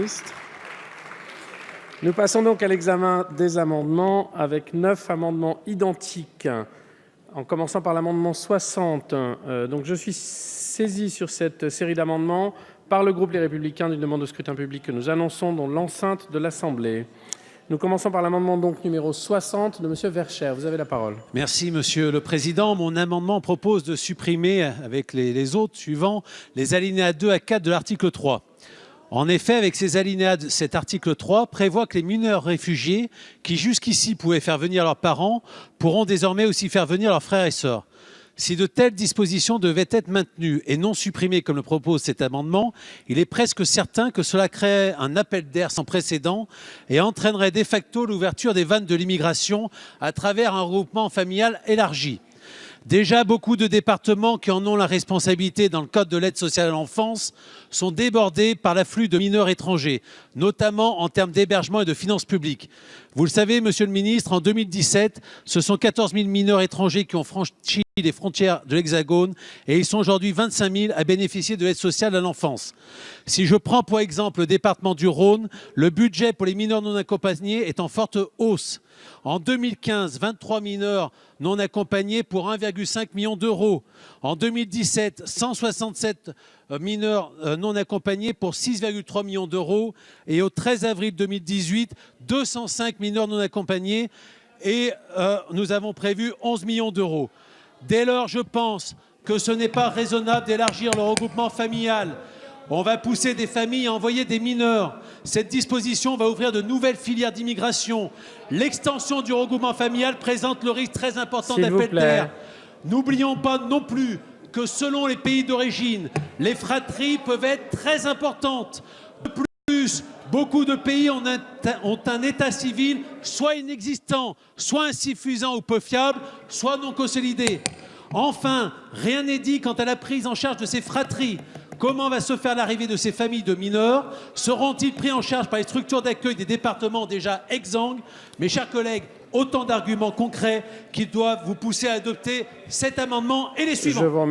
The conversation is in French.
ministre. Nous passons donc à l'examen des amendements avec 9 amendements identiques, en commençant par l'amendement 60. Donc je suis saisi sur cette série d'amendements par le groupe Les Républicains d'une demande de scrutin public que nous annonçons dans l'enceinte de l'Assemblée. Nous commençons par l'amendement donc numéro 60 de Monsieur Vercher. Vous avez la parole. Merci Monsieur le Président. Mon amendement propose de supprimer, avec les autres suivants, les alinéas 2 à 4 de l'article 3. En effet, avec ces alinéas, cet article 3 prévoit que les mineurs réfugiés, qui jusqu'ici pouvaient faire venir leurs parents, pourront désormais aussi faire venir leurs frères et sœurs. Si de telles dispositions devaient être maintenues et non supprimées comme le propose cet amendement, il est presque certain que cela créerait un appel d'air sans précédent et entraînerait de facto l'ouverture des vannes de l'immigration à travers un regroupement familial élargi. Déjà, beaucoup de départements qui en ont la responsabilité dans le cadre de l'aide sociale à l'enfance sont débordés par l'afflux de mineurs étrangers, notamment en termes d'hébergement et de finances publiques. Vous le savez, Monsieur le Ministre, en 2017, ce sont 14 000 mineurs étrangers qui ont franchi les frontières de l'Hexagone et ils sont aujourd'hui 25 000 à bénéficier de l'aide sociale à l'enfance. Si je prends pour exemple le département du Rhône, le budget pour les mineurs non accompagnés est en forte hausse. En 2015, 23 mineurs non accompagnés pour 1,5 million d'euros. En 2017, 167 mineurs non accompagnés pour 6,3 millions d'euros. Et au 13 avril 2018, 205 mineurs non accompagnés et nous avons prévu 11 millions d'euros. Dès lors, je pense que ce n'est pas raisonnable d'élargir le regroupement familial. On va pousser des familles à envoyer des mineurs. Cette disposition va ouvrir de nouvelles filières d'immigration. L'extension du regroupement familial présente le risque très important d'appel d'air. N'oublions pas non plus que selon les pays d'origine, les fratries peuvent être très importantes. De plus, beaucoup de pays ont un état civil soit inexistant, soit insuffisant ou peu fiable, soit non consolidé. Enfin, rien n'est dit quant à la prise en charge de ces fratries. Comment va se faire l'arrivée de ces familles de mineurs? Seront-ils pris en charge par les structures d'accueil des départements déjà exsangues? Mes chers collègues, autant d'arguments concrets qui doivent vous pousser à adopter cet amendement et les suivants.